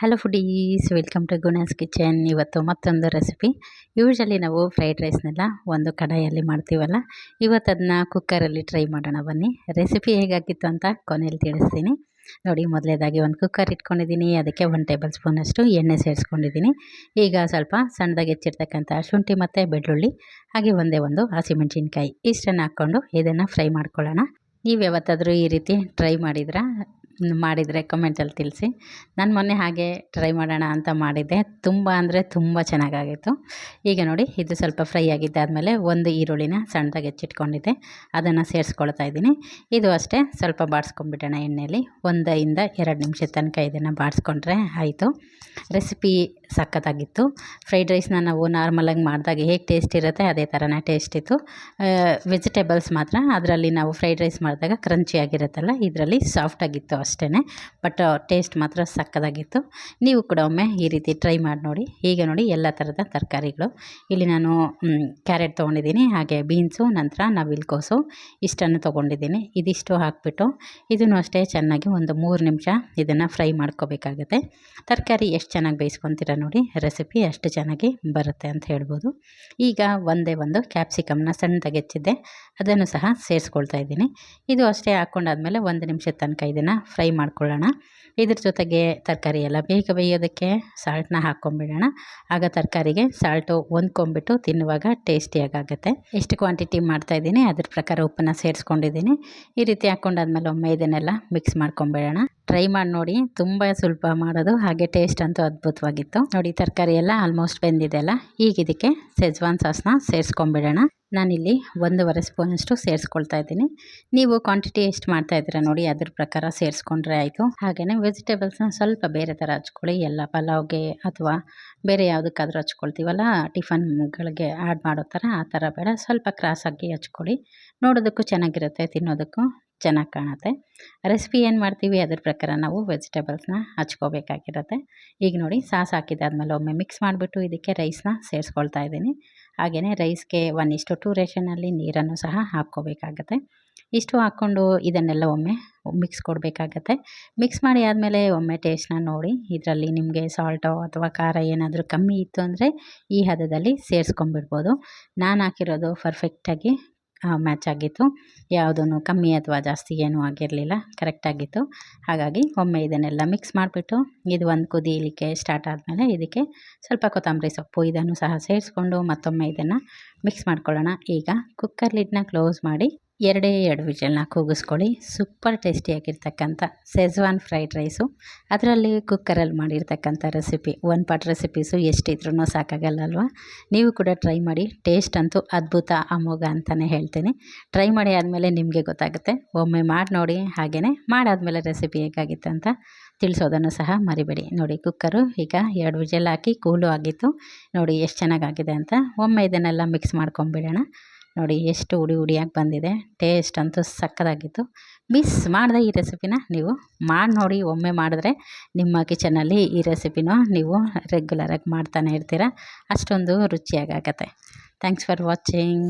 Hello foodies, welcome to Guna's kitchen. ಇವತ್ತು ಮತ್ತೊಂದು recipe. Usually ನಾವು ಫ್ರೈಡ್ ರೈಸ್ನೆಲ್ಲ ಒಂದು ಕಡಾಯಲ್ಲಿ ಮಾಡ್ತೀವಲ್ಲ, ಇವತ್ತು ಅದನ್ನ ಕುಕ್ಕರಲ್ಲಿ ಟ್ರೈ ಮಾಡೋಣ ಬನ್ನಿ. ರೆಸಿಪಿ ಹೇಗಾಗಿತ್ತು ಅಂತ ಕೊನೆಯಲ್ಲಿ ತಿಳಿಸ್ತೀನಿ ನೋಡಿ. ಮೊದಲೇದಾಗಿ ಒಂದು ಕುಕ್ಕರ್ ಇಟ್ಕೊಂಡಿದ್ದೀನಿ, ಅದಕ್ಕೆ 1 ಟೇಬಲ್ ಸ್ಪೂನಷ್ಟು ಎಣ್ಣೆ ಸೇರಿಸ್ಕೊಂಡಿದ್ದೀನಿ. ಈಗ ಸ್ವಲ್ಪ ಸಣ್ಣದಾಗಿ ಹೆಚ್ಚಿರ್ತಕ್ಕಂಥ ಶುಂಠಿ ಮತ್ತು ಬೆಳ್ಳುಳ್ಳಿ, ಹಾಗೆ ಒಂದೇ ಒಂದು ಹಸಿಮೆಣಸಿನ್ಕಾಯಿ ಇಷ್ಟನ್ನು ಹಾಕ್ಕೊಂಡು ಇದನ್ನು ಫ್ರೈ ಮಾಡ್ಕೊಳ್ಳೋಣ. ನೀವು ಯಾವತ್ತಾದರೂ ಈ ರೀತಿ ಟ್ರೈ ಮಾಡಿದರೆ ಕಮೆಂಟಲ್ಲಿ ತಿಳಿಸಿ. ನಾನು ಮೊನ್ನೆ ಹಾಗೆ ಟ್ರೈ ಮಾಡೋಣ ಅಂತ ಮಾಡಿದ್ದೆ, ತುಂಬ ಅಂದರೆ ತುಂಬ ಚೆನ್ನಾಗಾಗಿತ್ತು. ಈಗ ನೋಡಿ, ಇದು ಸ್ವಲ್ಪ ಫ್ರೈ ಆಗಿದ್ದಾದಮೇಲೆ ಒಂದು ಈರುಳ್ಳಿನ ಸಣ್ಣದಾಗಿ ಹೆಚ್ಚಿಟ್ಕೊಂಡಿದ್ದೆ, ಅದನ್ನು ಸೇರಿಸ್ಕೊಳ್ತಾ ಇದ್ದೀನಿ. ಇದು ಅಷ್ಟೇ ಸ್ವಲ್ಪ ಬಾಡಿಸ್ಕೊಂಡ್ಬಿಡೋಣ ಎಣ್ಣೆಯಲ್ಲಿ. 1 ಇಂದ 2 ನಿಮಿಷದ ತನಕ ಇದನ್ನು ಬಾಡಿಸ್ಕೊಂಡ್ರೆ ಆಯಿತು. ರೆಸಿಪಿ ಸಖತ್ತಾಗಿತ್ತು. ಫ್ರೈಡ್ ರೈಸ್ನ ನಾವು ನಾರ್ಮಲಾಗಿ ಮಾಡಿದಾಗ ಹೇಗೆ ಟೇಸ್ಟ್ ಇರುತ್ತೆ ಅದೇ ಥರನೇ ಟೇಸ್ಟ್ ಇತ್ತು. ವೆಜಿಟೇಬಲ್ಸ್ ಮಾತ್ರ ಅದರಲ್ಲಿ ನಾವು ಫ್ರೈಡ್ ರೈಸ್ ಮಾಡಿದಾಗ ಕ್ರಂಚಿಯಾಗಿರುತ್ತಲ್ಲ, ಇದರಲ್ಲಿ ಸಾಫ್ಟಾಗಿತ್ತು ಅಷ್ಟೇ. ಬಟ್ ಟೇಸ್ಟ್ ಮಾತ್ರ ಸಕ್ಕತ್ತಾಗಿತ್ತು. ನೀವು ಕೂಡ ಒಮ್ಮೆ ಈ ರೀತಿ ಟ್ರೈ ಮಾಡಿ ನೋಡಿ. ಈಗ ನೋಡಿ, ಎಲ್ಲ ಥರದ ತರಕಾರಿಗಳು ಇಲ್ಲಿ ನಾನು ಕ್ಯಾರೆಟ್ ತೊಗೊಂಡಿದ್ದೀನಿ, ಹಾಗೆ ಬೀನ್ಸು, ನಂತರ ನವಿಲುಕೋಸು ಇಷ್ಟನ್ನು ತೊಗೊಂಡಿದ್ದೀನಿ. ಇದಿಷ್ಟು ಹಾಕಿಬಿಟ್ಟು ಇದನ್ನು ಅಷ್ಟೇ ಚೆನ್ನಾಗಿ ಒಂದು 3 ನಿಮಿಷ ಇದನ್ನು ಫ್ರೈ ಮಾಡ್ಕೋಬೇಕಾಗುತ್ತೆ. ತರಕಾರಿ ಎಷ್ಟು ಚೆನ್ನಾಗಿ ಬೇಯಿಸ್ಕೊತೀರ ನೋಡಿ, ರೆಸಿಪಿ ಅಷ್ಟು ಚೆನ್ನಾಗಿ ಬರುತ್ತೆ ಅಂತ ಹೇಳ್ಬೋದು. ಈಗ ಒಂದೇ ಒಂದು ಕ್ಯಾಪ್ಸಿಕಮ್ನ ಸಣ್ಣದಾಗಿ ಹೆಚ್ಚಿದ್ದೆ, ಅದನ್ನು ಸಹ ಸೇರಿಸ್ಕೊಳ್ತಾ ಇದ್ದೀನಿ. ಇದು ಅಷ್ಟೇ ಹಾಕ್ಕೊಂಡಾದ್ಮೇಲೆ 1 ನಿಮಿಷದ ತನಕ ಇದನ್ನು ಫ್ರೈ ಮಾಡ್ಕೊಳ್ಳೋಣ. ಇದ್ರ ಜೊತೆಗೆ ತರಕಾರಿ ಎಲ್ಲ ಬೇಗ ಬೇಯೋದಕ್ಕೆ ಸಾಲ್ಟನ್ನ ಹಾಕ್ಕೊಂಬಿಡೋಣ. ಆಗ ತರಕಾರಿಗೆ ಸಾಲ್ಟು ಹೊಂದ್ಕೊಂಬಿಟ್ಟು ತಿನ್ನುವಾಗ ಟೇಸ್ಟಿಯಾಗುತ್ತೆ. ಎಷ್ಟು ಕ್ವಾಂಟಿಟಿ ಮಾಡ್ತಾಯಿದ್ದೀನಿ ಅದ್ರ ಪ್ರಕಾರ ಉಪ್ಪನ್ನು ಸೇರಿಸ್ಕೊಂಡಿದ್ದೀನಿ. ಈ ರೀತಿ ಹಾಕ್ಕೊಂಡಾದ್ಮೇಲೆ ಒಮ್ಮೆ ಇದನ್ನೆಲ್ಲ ಮಿಕ್ಸ್ ಮಾಡ್ಕೊಂಬಿಡೋಣ. ಟ್ರೈ ಮಾಡಿ ನೋಡಿ, ತುಂಬ ಸುಲಭ ಮಾಡೋದು, ಹಾಗೆ ಟೇಸ್ಟ್ ಅಂತೂ ಅದ್ಭುತವಾಗಿತ್ತು ನೋಡಿ. ತರಕಾರಿ ಎಲ್ಲ ಆಲ್ಮೋಸ್ಟ್ ಬೆಂದಿದೆ ಅಲ್ಲ, ಈಗ ಇದಕ್ಕೆ ಸೆಜ್ವಾನ್ ಸಾಸ್ನ ಸೇರಿಸ್ಕೊಂಬಿಡೋಣ. ನಾನಿಲ್ಲಿ 1.5 ಸ್ಪೂನಷ್ಟು ಸೇರಿಸ್ಕೊಳ್ತಾ ಇದ್ದೀನಿ. ನೀವು ಕ್ವಾಂಟಿಟಿ ಎಷ್ಟು ಮಾಡ್ತಾಯಿದ್ದೀರಾ ನೋಡಿ, ಅದ್ರ ಪ್ರಕಾರ ಸೇರಿಸ್ಕೊಂಡ್ರೆ ಆಯಿತು. ಹಾಗೆಯೇ ವೆಜಿಟೇಬಲ್ಸ್ನ ಸ್ವಲ್ಪ ಬೇರೆ ಥರ ಹಚ್ಕೊಳ್ಳಿ. ಎಲ್ಲ ಪಲಾವ್ಗೆ ಅಥವಾ ಬೇರೆ ಯಾವುದಕ್ಕಾದ್ರೂ ಹಚ್ಕೊಳ್ತೀವಲ್ಲ, ಟಿಫನ್ಗಳಿಗೆ ಆ್ಯಡ್ ಮಾಡೋ ಥರ, ಆ ಥರ ಬೇಡ. ಸ್ವಲ್ಪ ಕ್ರಾಸಾಗಿ ಹಚ್ಕೊಳ್ಳಿ, ನೋಡೋದಕ್ಕೂ ಚೆನ್ನಾಗಿರುತ್ತೆ, ತಿನ್ನೋದಕ್ಕೂ ಚೆನ್ನಾಗಿ ಕಾಣುತ್ತೆ. ರೆಸಿಪಿ ಏನು ಮಾಡ್ತೀವಿ ಅದ್ರ ಪ್ರಕಾರ ನಾವು ವೆಜಿಟೇಬಲ್ಸ್ನ ಹಚ್ಕೋಬೇಕಾಗಿರುತ್ತೆ. ಈಗ ನೋಡಿ, ಸಾಸ್ ಹಾಕಿದ್ದಾದ್ಮೇಲೆ ಒಮ್ಮೆ ಮಿಕ್ಸ್ ಮಾಡಿಬಿಟ್ಟು ಇದಕ್ಕೆ ರೈಸ್ನ ಸೇರಿಸ್ಕೊಳ್ತಾ ಇದ್ದೀನಿ. ಹಾಗೆಯೇ ರೈಸ್ಗೆ 1:2 ರೇಷನಲ್ಲಿ ನೀರನ್ನು ಸಹ ಹಾಕ್ಕೋಬೇಕಾಗತ್ತೆ. ಇಷ್ಟು ಹಾಕ್ಕೊಂಡು ಇದನ್ನೆಲ್ಲ ಒಮ್ಮೆ ಮಿಕ್ಸ್ ಕೊಡಬೇಕಾಗತ್ತೆ. ಮಿಕ್ಸ್ ಮಾಡಿ ಆದಮೇಲೆ ಒಮ್ಮೆ ಟೇಸ್ಟ್ನ ನೋಡಿ, ಇದರಲ್ಲಿ ನಿಮಗೆ ಸಾಲ್ಟೋ ಅಥವಾ ಖಾರ ಏನಾದರೂ ಕಮ್ಮಿ ಇತ್ತು ಅಂದರೆ ಈ ಹದದಲ್ಲಿ ಸೇರಿಸ್ಕೊಂಡ್ಬಿಡ್ಬೋದು. ನಾನು ಹಾಕಿರೋದು ಪರ್ಫೆಕ್ಟಾಗಿ ಮ್ಯಾಚ್ ಆಗಿತ್ತು, ಯಾವುದೂ ಕಮ್ಮಿ ಅಥವಾ ಜಾಸ್ತಿ ಏನೂ ಆಗಿರಲಿಲ್ಲ, ಕರೆಕ್ಟಾಗಿತ್ತು. ಹಾಗಾಗಿ ಒಮ್ಮೆ ಇದನ್ನೆಲ್ಲ ಮಿಕ್ಸ್ ಮಾಡಿಬಿಟ್ಟು ಇದು ಒಂದು ಕುದೀಲಿಕ್ಕೆ ಸ್ಟಾರ್ಟ್ ಆದಮೇಲೆ ಇದಕ್ಕೆ ಸ್ವಲ್ಪ ಕೊತ್ತಂಬರಿ ಸೊಪ್ಪು ಇದನ್ನು ಸಹ ಸೇರಿಸ್ಕೊಂಡು ಮತ್ತೊಮ್ಮೆ ಇದನ್ನು ಮಿಕ್ಸ್ ಮಾಡ್ಕೊಳ್ಳೋಣ. ಈಗ ಕುಕ್ಕರ್ ಲಿಡ್ನ ಕ್ಲೋಸ್ ಮಾಡಿ 2 ವಿಷಲ್ನ ಕೂಗಿಸ್ಕೊಳ್ಳಿ. ಸೂಪರ್ ಟೇಸ್ಟಿಯಾಗಿರ್ತಕ್ಕಂಥ ಸೆಜ್ವಾನ್ ಫ್ರೈಡ್ ರೈಸು, ಅದರಲ್ಲಿ ಕುಕ್ಕರಲ್ಲಿ ಮಾಡಿರ್ತಕ್ಕಂಥ ರೆಸಿಪಿ. 1 ಪಾಟ್ ರೆಸಿಪೀಸು ಎಷ್ಟಿದ್ರೂ ಸಾಕಾಗಲ್ಲ ಅಲ್ವಾ? ನೀವು ಕೂಡ ಟ್ರೈ ಮಾಡಿ. ಟೇಸ್ಟ್ ಅಂತೂ ಅದ್ಭುತ, ಅಮೋಘ ಅಂತಲೇ ಹೇಳ್ತೀನಿ. ಟ್ರೈ ಮಾಡಿ ಆದಮೇಲೆ ನಿಮಗೆ ಗೊತ್ತಾಗುತ್ತೆ. ಒಮ್ಮೆ ಮಾಡಿ ನೋಡಿ, ಹಾಗೆಯೇ ಮಾಡಾದಮೇಲೆ ರೆಸಿಪಿ ಹೇಗಾಗಿತ್ತು ಅಂತ ತಿಳಿಸೋದನ್ನು ಸಹ ಮರಿಬೇಡಿ. ನೋಡಿ, ಕುಕ್ಕರು ಈಗ 2 ವಿಷಲ್ ಹಾಕಿ ಕೂಲು ಆಗಿತ್ತು. ನೋಡಿ ಎಷ್ಟು ಚೆನ್ನಾಗಾಗಿದೆ ಅಂತ. ಒಮ್ಮೆ ಇದನ್ನೆಲ್ಲ ಮಿಕ್ಸ್ ಮಾಡ್ಕೊಂಬಿಡೋಣ. ನೋಡಿ ಎಷ್ಟು ಹುಡಿಯಾಗಿ ಬಂದಿದೆ. ಟೇಸ್ಟ್ ಅಂತೂ ಸಕ್ಕತ್ತಾಗಿತ್ತು. ಮಿಸ್ ಮಾಡಿದೆ ಈ ರೆಸಿಪಿನ ನೀವು ಮಾಡಿ ನೋಡಿ. ಒಮ್ಮೆ ಮಾಡಿದ್ರೆ ನಿಮ್ಮ ಕಿಚನಲ್ಲಿ ಈ ರೆಸಿಪಿನ ನೀವು ರೆಗ್ಯುಲರಾಗಿ ಮಾಡ್ತಾನೆ ಇರ್ತೀರ, ಅಷ್ಟೊಂದು ರುಚಿಯಾಗತ್ತೆ. Thanks for watching.